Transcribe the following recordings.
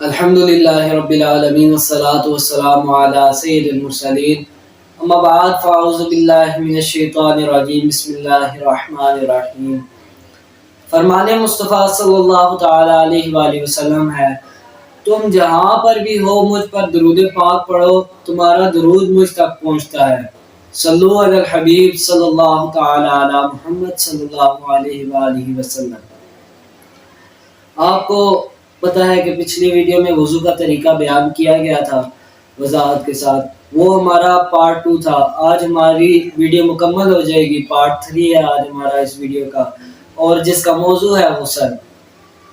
الحمدللہ رب العالمین والصلاة والسلام علی سید المرسلین اما بعد فاعوذ باللہ من الشیطان الرجیم بسم اللہ الرحمن الرحیم۔ فرمان مصطفیٰ صلی اللہ تعالی علیہ وآلہ وسلم ہے، تم جہاں پر بھی ہو مجھ پر درود پاک پڑھو، تمہارا درود مجھ تک پہنچتا ہے۔ صلو علی الحبیب صلی اللہ تعالی علی محمد صلی اللہ علیہ وآلہ وسلم۔ آپ کو پتہ ہے کہ پچھلی ویڈیو میں وضو کا طریقہ بیان کیا گیا تھا وضاحت کے ساتھ، وہ ہمارا پارٹ 2 تھا۔ آج ہماری ویڈیو مکمل ہو جائے گی، پارٹ 3 ہے آج ہمارا اس ویڈیو کا، اور جس کا موضوع ہے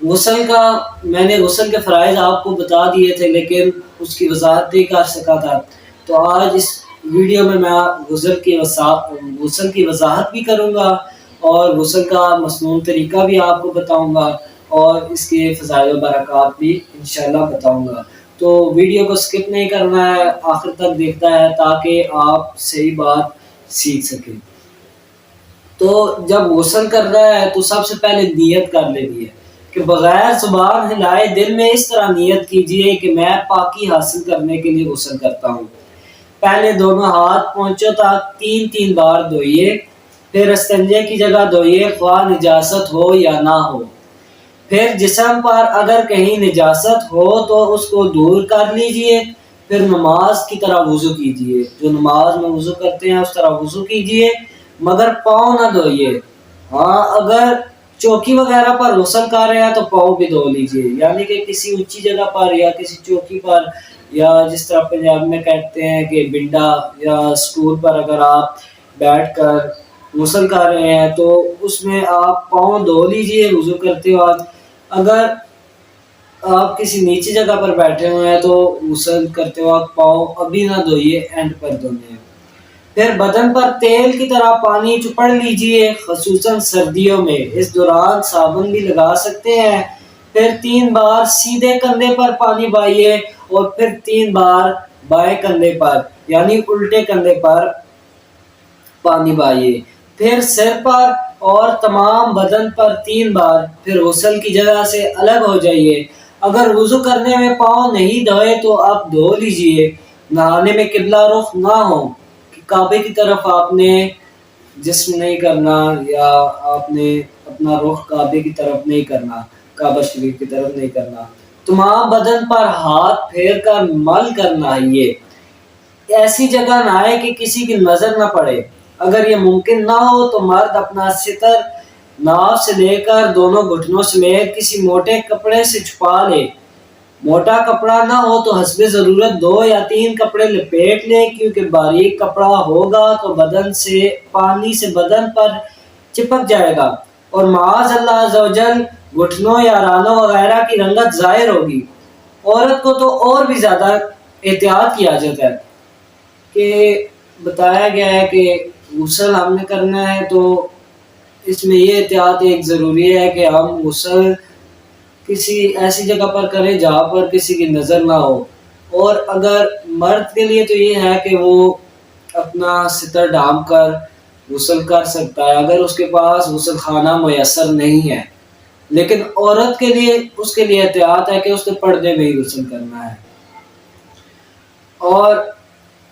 غسل کا۔ میں نے غسل کے فرائض آپ کو بتا دیے تھے لیکن اس کی وضاحت نہیں کر سکا تھا، تو آج اس ویڈیو میں غسل کی وضاحت بھی کروں گا اور غسل کا مسنون طریقہ بھی آپ کو بتاؤں گا اور اس کے فضائل و برکات بھی انشاءاللہ بتاؤں گا۔ تو ویڈیو کو سکپ نہیں کرنا ہے، آخر تک دیکھتا ہے تاکہ آپ صحیح بات سیکھ سکیں۔ تو جب غسل کر رہا ہے تو سب سے پہلے نیت کر لینی ہے کہ بغیر زبان ہلائے دل میں اس طرح نیت کیجئے کہ میں پاکی حاصل کرنے کے لیے غسل کرتا ہوں۔ پہلے دونوں ہاتھ پونچھوں تک 3 بار دھوئیے، پھر استنجے کی جگہ دھوئیے خواہ نجاست ہو یا نہ ہو۔ پھر جسم پر اگر کہیں نجاست ہو تو اس کو دور کر لیجئے، پھر نماز کی طرح وضو کیجئے، جو نماز میں وضو کرتے ہیں اس طرح وضو کیجئے، مگر پاؤں نہ دھوئیے۔ ہاں، اگر چوکی وغیرہ پر غسل کر رہے ہیں تو پاؤں بھی دھو لیجئے، یعنی کہ کسی اونچی جگہ پر یا کسی چوکی پر، یا جس طرح پنجاب میں کہتے ہیں کہ بنڈا یا سٹول پر اگر آپ بیٹھ کر غسل کر رہے ہیں تو اس میں آپ پاؤں دھو لیجئے وضو کرتے وقت۔ اگر آپ کسی نیچی جگہ پر بیٹھے ہوئے ہیں تو غسل کرتے وقت پاؤں ابھی نہ دھوئیے، اینڈ پر دھونے ہیں۔ پھر بدن پر تیل کی طرح پانی چپڑ لیجئے، خصوصاً سردیوں میں، اس دوران صابن بھی لگا سکتے ہیں۔ پھر 3 بار سیدھے کندھے پر پانی بہائیے اور پھر 3 بار بائیں کندھے پر یعنی الٹے کندھے پر پانی بہائیے، پھر سر پر اور تمام بدن پر 3 بار، پھر غسل کی جگہ سے الگ ہو جائیے۔ اگر وضو کرنے میں پاؤں نہیں دھوئے تو آپ دھو لیجئے۔ نہانے میں قبلہ رخ نہ ہو، کہ کعبے کی طرف آپ نے جسم نہیں کرنا، یا آپ نے اپنا رخ کعبے کی طرف نہیں کرنا، کعبہ شریف کی طرف نہیں کرنا۔ تمام بدن پر ہاتھ پھیر کر مل کر نہائیے، ایسی جگہ نہائے کہ کسی کی نظر نہ پڑے۔ اگر یہ ممکن نہ ہو تو مرد اپنا ستر ناف سے لے کر دونوں گھٹنوں سمیت کسی موٹے کپڑے سے چھپا لے۔ موٹا کپڑا نہ ہو تو حسب ضرورت 2 یا 3 کپڑے لپیٹ لے، کیونکہ باریک کپڑا ہوگا تو پانی سے بدن پر چپک جائے گا اور معاذ اللہ عز و جل گھٹنوں یا رانوں وغیرہ کی رنگت ظاہر ہوگی۔ عورت کو تو اور بھی زیادہ احتیاط کیا جاتا ہے، کہ بتایا گیا ہے کہ غسل ہم نے کرنا ہے تو اس میں یہ احتیاط ایک ضروری ہے کہ ہم غسل کسی ایسی جگہ پر کریں جہاں پر کسی کی نظر نہ ہو۔ اور اگر مرد کے لیے تو یہ ہے کہ وہ اپنا ستر ڈھانپ کر غسل کر سکتا ہے اگر اس کے پاس غسل خانہ میسر نہیں ہے، لیکن عورت کے لیے اس کے لیے احتیاط ہے کہ اس نے پردے میں ہی غسل کرنا ہے۔ اور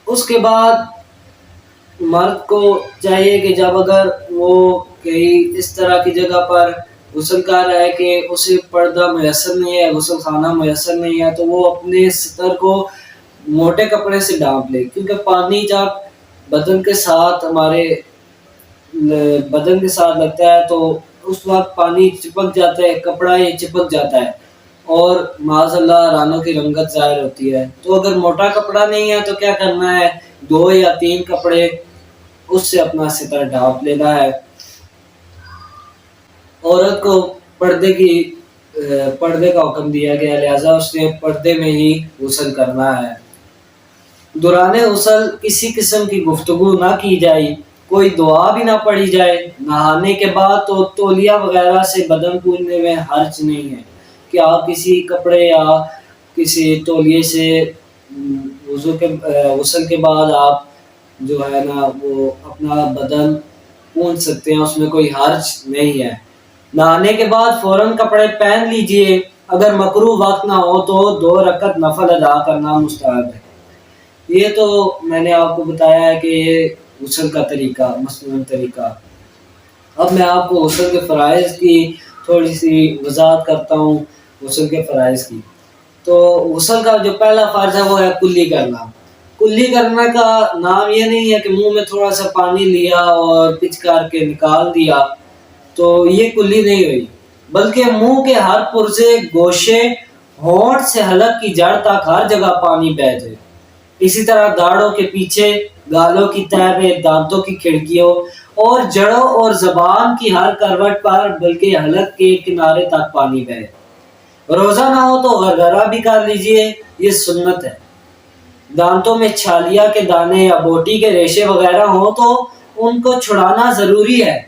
اس کے بعد مرد کو چاہیے کہ جب اگر وہ کہیں اس طرح کی جگہ پر غسل کر رہا ہے کہ اسے پردہ میسر نہیں ہے، غسل خانہ میسر نہیں ہے، تو وہ اپنے ستر کو موٹے کپڑے سے ڈھانپ لے، کیونکہ پانی جب بدن کے ساتھ لگتا ہے تو اس وقت پانی چپک جاتا ہے، کپڑا یہ چپک جاتا ہے اور معاذ اللہ رانوں کی رنگت ظاہر ہوتی ہے۔ تو اگر موٹا کپڑا نہیں ہے تو کیا کرنا ہے، 2 یا 3 کپڑے اس سے اپنا ستر ڈھانپ لینا ہے۔ عورت کو پردے کا حکم دیا گیا، لہذا اس نے پردے میں ہی غسل کرنا ہے۔ دوران غسل کسی قسم کی گفتگو نہ کی جائے، کوئی دعا بھی نہ پڑھی جائے۔ نہانے کے بعد تو تولیہ وغیرہ سے بدن پوجنے میں حرج نہیں ہے کہ آپ کسی کپڑے یا کسی تولیے سے غسل کے بعد آپ جو ہے نا وہ اپنا بدن پونچھ سکتے ہیں، اس میں کوئی حرج نہیں ہے۔ نہانے کے بعد فوراً کپڑے پہن لیجئے، اگر مکروہ وقت نہ ہو تو 2 رکعت نفل ادا کرنا مستحب ہے۔ یہ تو میں نے آپ کو بتایا ہے کہ یہ غسل کا طریقہ، مسنون طریقہ۔ اب میں آپ کو غسل کے فرائض کی تھوڑی سی وضاحت کرتا ہوں، غسل کے فرائض کی۔ تو غسل کا جو پہلا فرض ہے وہ ہے کلی کرنا۔ کلی کرنے کا نام یہ نہیں ہے کہ منہ میں تھوڑا سا پانی لیا اور پچکار کے نکال دیا، تو یہ کلی نہیں ہوئی، بلکہ منہ کے ہر پرزے، گوشے، ہونٹ سے حلق کی جڑ تک ہر جگہ پانی بہہ جائے۔ اسی طرح داڑھوں کے پیچھے، گالوں کی تہہ پہ، دانتوں کی کھڑکیوں اور جڑوں اور زبان کی ہر کروٹ پر، بلکہ حلق کے کنارے تک پانی بہے۔ روزہ نہ ہو تو غرغرہ بھی کر لیجئے، یہ سنت ہے۔ دانتوں میں چھالیا کے دانے یا بوٹی کے ریشے وغیرہ ہوں تو ان کو چھڑانا ضروری ہے۔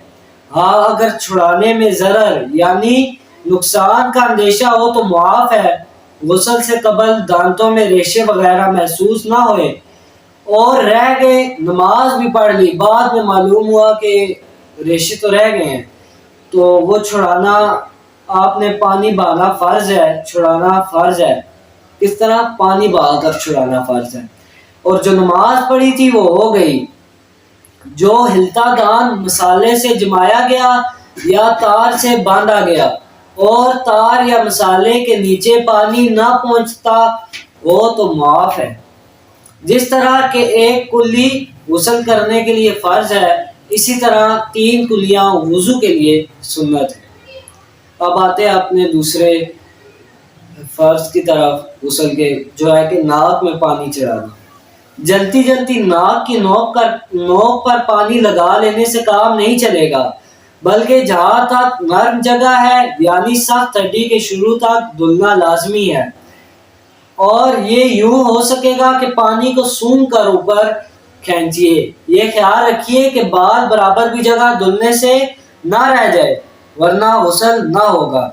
ہاں اگر چھڑانے میں ضرر یعنی نقصان کا اندیشہ ہو تو معاف ہے۔ غسل سے قبل دانتوں میں ریشے وغیرہ محسوس نہ ہوئے اور رہ گئے، نماز بھی پڑھ لی، بعد میں معلوم ہوا کہ ریشے تو رہ گئے ہیں، تو وہ چھڑانا آپ نے پانی بہانا فرض ہے، چھڑانا فرض ہے۔ اس طرح پانی بہا کر چھڑانا فرض ہے۔ اور جو نماز پڑھی تھی وہ ہو گئی۔ جو ہلتا دان مسالے سے جمایا گیا یا تار سے باندھا گیا اور تار یا مسالے کے نیچے پانی نہ پہنچتا وہ تو معاف ہے۔ جس طرح کہ ایک کلی غسل کرنے کے لیے فرض ہے، اسی طرح 3 کلیاں وضو کے لیے سنت ہے۔ اب آتے ہیں اپنے دوسرے فرض کی طرف غسل کے، جو ہے کہ ناک میں پانی چڑھانا۔ جلتی جلتی ناک کی نوک پر پانی لگا لینے سے کام نہیں چلے گا، بلکہ جہاں تک نرم جگہ ہے یعنی سخت ہڈی کے شروع تک دھلنا لازمی ہے، اور یہ یوں ہو سکے گا کہ پانی کو سونگھ کر اوپر کھینچیے۔ یہ خیال رکھیے کہ بال برابر بھی جگہ دھلنے سے نہ رہ جائے، ورنہ غسل نہ ہوگا۔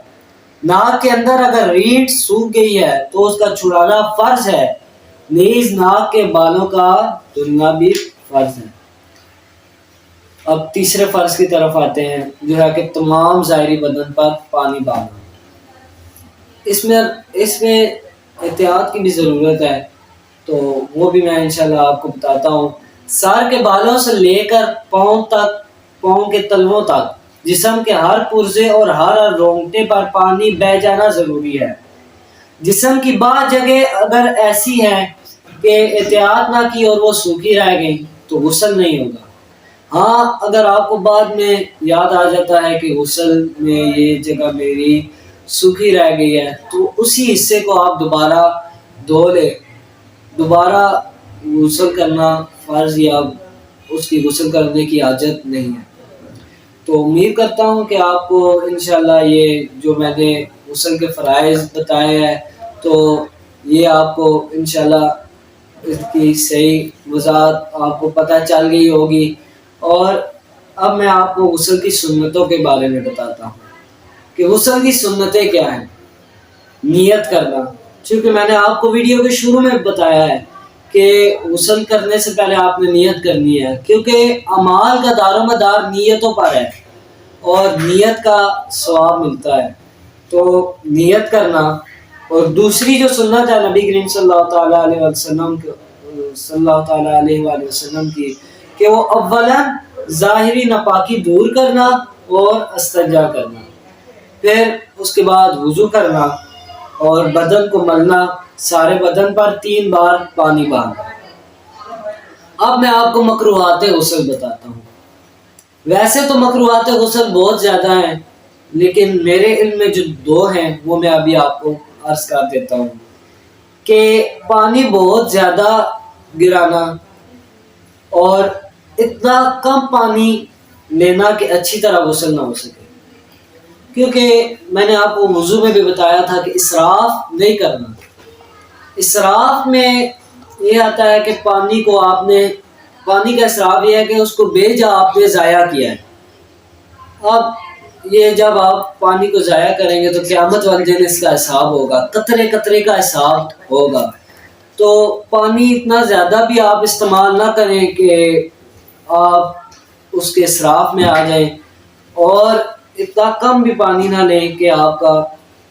ناک کے اندر اگر ریڑھ سوکھ گئی ہے تو اس کا چھڑانا فرض ہے، نیز ناک کے بالوں کا دھلنا بھی فرض ہے۔ اب تیسرے فرض کی طرف آتے ہیں، جو ہے کہ تمام ظاہری بدن پر پانی بہانا۔ اس میں احتیاط کی بھی ضرورت ہے، تو وہ بھی میں انشاءاللہ آپ کو بتاتا ہوں۔ سر کے بالوں سے لے کر پاؤں کے تلووں تک جسم کے ہر پرزے اور ہر رونگٹے پر پانی بہہ جانا ضروری ہے۔ جسم کی بعض جگہ اگر ایسی ہے کہ احتیاط نہ کی اور وہ سوکھی رہ گئی تو غسل نہیں ہوگا۔ ہاں اگر آپ کو بعد میں یاد آ جاتا ہے کہ غسل میں یہ جگہ میری سوکھی رہ گئی ہے تو اسی حصے کو آپ دوبارہ دھو لیں۔ دوبارہ غسل کرنا فرض یا اس کی غسل کرنے کی حاجت نہیں ہے۔ تو امید کرتا ہوں کہ آپ کو انشاءاللہ یہ جو میں نے غسل کے فرائض بتائے ہیں تو یہ آپ کو انشاءاللہ اس کی صحیح وضاحت آپ کو پتہ چل گئی ہوگی۔ اور اب میں آپ کو غسل کی سنتوں کے بارے میں بتاتا ہوں کہ غسل کی سنتیں کیا ہیں۔ نیت کرنا، چونکہ میں نے آپ کو ویڈیو کے شروع میں بتایا ہے کہ غسل کرنے سے پہلے آپ نے نیت کرنی ہے، کیونکہ اعمال کا دار و مدار نیتوں پر ہے اور نیت کا ثواب ملتا ہے۔ تو نیت کرنا، اور دوسری جو سنت ہے نبی کریم صلی اللہ تعالیٰ علیہ وآلہ وسلم کی، کہ وہ اولاً ظاہری ناپاکی دور کرنا اور استنجا کرنا، پھر اس کے بعد وضو کرنا اور بدن کو ملنا، سارے بدن پر 3 بار پانی بہانا۔ اب میں آپ کو مکروہات غسل بتاتا ہوں۔ ویسے تو مکروہات غسل بہت زیادہ ہیں، لیکن میرے علم میں جو 2 ہیں وہ میں ابھی آپ کو عرض کر دیتا ہوں۔ کہ پانی بہت زیادہ گرانا اور اتنا کم پانی لینا کہ اچھی طرح غسل نہ ہو سکے، کیونکہ میں نے آپ کو وضو میں بھی بتایا تھا کہ اسراف نہیں کرنا۔ اسراف میں یہ آتا ہے کہ پانی کا اسراف یہ ہے کہ اس کو بے جا آپ نے ضائع کیا ہے۔ اب یہ جب آپ پانی کو ضائع کریں گے تو قیامت والے دن اس کا حساب ہوگا، قطرے قطرے کا حساب ہوگا۔ تو پانی اتنا زیادہ بھی آپ استعمال نہ کریں کہ آپ اس کے اسراف میں آ جائیں، اور اتنا کم بھی پانی نہ لیں کہ آپ کا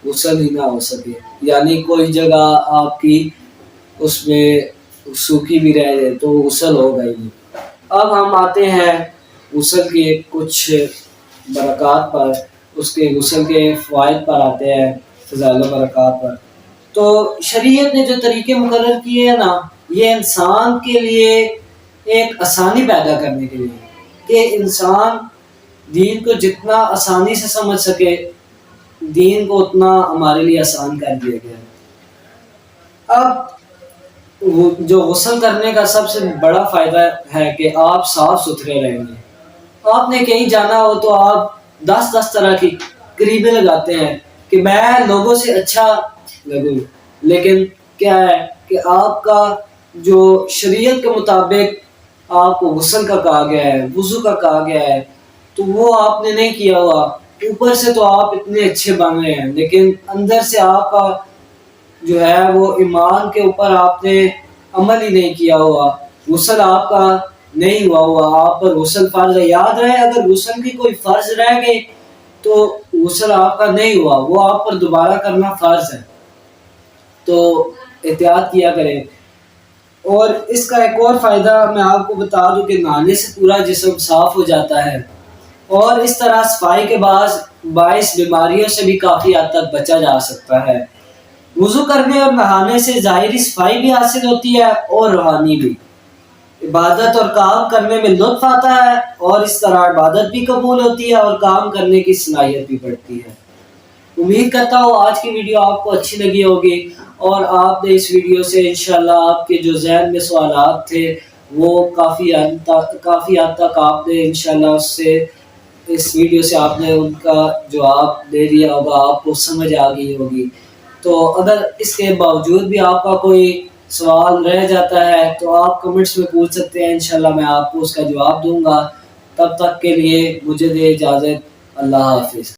غسل ہی نہ ہو سکے، یعنی کوئی جگہ آپ کی اس میں سوکھی بھی رہ جائے تو غسل ہوگا ہی نہیں۔ اب ہم آتے ہیں غسل کے کچھ برکات پر، اس کے غسل کے فوائد پر آتے ہیں، فضائل و برکات پر۔ تو شریعت نے جو طریقے مقرر کیے ہیں نا، یہ انسان کے لیے ایک آسانی پیدا کرنے کے لیے، کہ انسان دین کو جتنا آسانی سے سمجھ سکے، دین کو اتنا ہمارے لیے آسان کر دیا گیا ہے۔ اب جو غسل کرنے کا سب سے بڑا فائدہ ہے کہ آپ صاف ستھرے رہیں گے۔ آپ نے کہیں جانا ہو تو آپ 10 طرح کی قریبیں لگاتے ہیں کہ میں لوگوں سے اچھا لگوں، لیکن کیا ہے کہ آپ کا جو شریعت کے مطابق آپ کو غسل کا کہا گیا ہے، وضو کا کہا گیا ہے، تو وہ آپ نے نہیں کیا ہوا۔ اوپر سے تو آپ اتنے اچھے بن رہے ہیں، لیکن اندر سے آپ کا جو ہے وہ ایمان کے اوپر آپ نے عمل ہی نہیں کیا ہوا، غسل آپ کا نہیں ہوا۔ آپ پر غسل فرض ہے، یاد رہے اگر غسل کی کوئی فرض رہ گئی تو غسل آپ کا نہیں ہوا، وہ آپ پر دوبارہ کرنا فرض ہے، تو احتیاط کیا کریں۔ اور اس کا ایک اور فائدہ میں آپ کو بتا دوں کہ نہانے سے پورا جسم صاف ہو جاتا ہے، اور اس طرح صفائی کے باعث بیماریوں سے بھی کافی حد تک بچا جا سکتا ہے۔ وضو کرنے اور نہانے سے ظاہری صفائی بھی حاصل ہوتی ہے اور روحانی بھی۔ عبادت اور کام کرنے میں لطف آتا ہے، اور اس طرح عبادت بھی قبول ہوتی ہے اور کام کرنے کی صلاحیت بھی بڑھتی ہے۔ امید کرتا ہوں آج کی ویڈیو آپ کو اچھی لگی ہوگی، اور آپ نے اس ویڈیو سے انشاءاللہ آپ کے جو ذہن میں سوالات تھے وہ کافی حد تک آپ نے انشاءاللہ اس ویڈیو سے آپ نے ان کا جواب دے دیا ہوگا، آپ کو سمجھ آ گئی ہوگی۔ تو اگر اس کے باوجود بھی آپ کا کوئی سوال رہ جاتا ہے تو آپ کمنٹس میں پوچھ سکتے ہیں، انشاءاللہ میں آپ کو اس کا جواب دوں گا۔ تب تک کے لیے مجھے دے اجازت، اللہ حافظ۔